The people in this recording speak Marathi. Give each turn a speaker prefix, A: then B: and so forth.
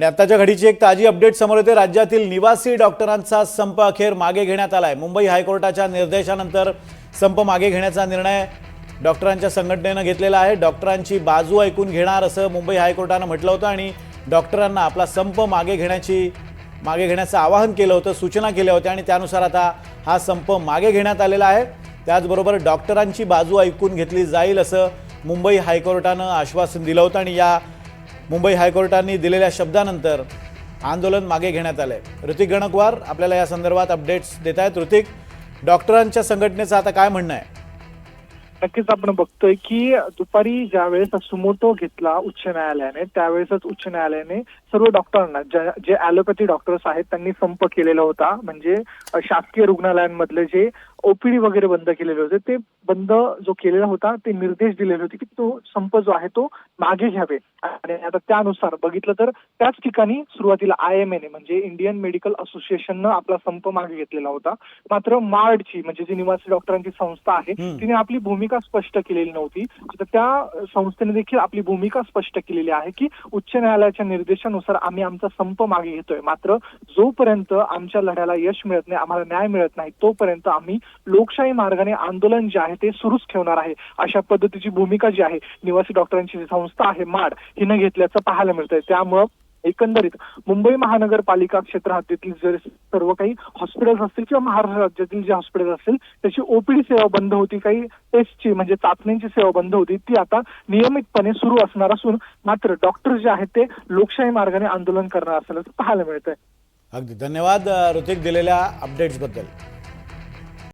A: आणि आताच्या घडीची एक ताजी अपडेट समोर येते। राज्यातील निवासी डॉक्टरांचा संप अखेर मागे घेण्यात आलाय। मुंबई हायकोर्टाच्या निर्देशानंतर संप मागे घेण्याचा निर्णय डॉक्टरांच्या संघटनेने घेतलेला आहे। डॉक्टरांची बाजू ऐकून घेणार असं मुंबई हायकोर्टाने म्हटलं होतं आणि डॉक्टरांना आपला संप मागे घेण्याचं आवाहन केलं होतं, सूचना केल्या होत्या आणि त्यानुसार आता हा संप मागे घेण्यात आलेला आहे। त्याचबरोबर डॉक्टरांची बाजू ऐकून घेतली जाईल असं मुंबई हायकोर्टाने आश्वासन दिलं होतं आणि या मुंबई हायकोर्टाने दिलेल्या शब्दानंतर आंदोलन मागे घेण्यात आले। ऋतिक गणकवार आपल्याला या संदर्भात अपडेट्स देत आहेत। ऋतिक, डॉक्टरांच्या संघटनेचं आता काय म्हणणं आहे?
B: नक्कीच आपण बघतोय की दुपारी ज्यावेळेस सुमोटो घेतला उच्च न्यायालयाने, त्यावेळेसच उच्च न्यायालयाने सर्व डॉक्टरांना जे ॲलोपॅथी डॉक्टर्स आहेत त्यांनी संप केलेला होता। म्हणजे शासकीय रुग्णालयांमधले जे ओपीडी वगैरे बंद केलेले होते ते बंद जो केलेला होता ते निर्देश दिलेले होते की तो संप जो आहे तो मागे घ्यावे। आणि आता त्यानुसार बघितलं तर त्याच ठिकाणी सुरुवातीला IMA म्हणजे इंडियन मेडिकल असोसिएशननं आपला संप मागे घेतलेला होता। मात्र मार्डची म्हणजे जी निवासी डॉक्टरांची संस्था आहे तिने आपली भूमिका स्पष्ट केलेली नव्हती। तर त्या संस्थेने देखील आपली भूमिका स्पष्ट केलेली आहे की उच्च न्यायालयाच्या निर्देशानुसार आम्ही आमचा संप मागे घेतोय, मात्र जोपर्यंत आमच्या लढ्याला यश मिळत नाही, आम्हाला न्याय मिळत नाही, तोपर्यंत आम्ही लोकशाही मार्गाने आंदोलन जे आहे ते सुरूच ठेवणार आहे। अशा पद्धतीची भूमिका जी आहे निवासी डॉक्टरांची जी संस्था आहे माड हिनं घेतल्याचं पाहायला मिळतंय। त्यामुळं एकंदरीत मुंबई महानगरपालिका क्षेत्र हद्दीतील जर सर्व काही हॉस्पिटल्स असतील किंवा महाराष्ट्र राज्यातील जे हॉस्पिटल असतील त्याची ओपीडी सेवा बंद होती, काही टेस्टची म्हणजे चाचण्यांची सेवा बंद होती, ती आता नियमितपणे सुरू असणार असून मात्र डॉक्टर जे आहेत ते लोकशाही मार्गाने आंदोलन करणार असल्याचं पाहायला मिळतंय।
A: अगदी धन्यवाद ऋतिक दिलेल्या अपडेट्स बद्दल।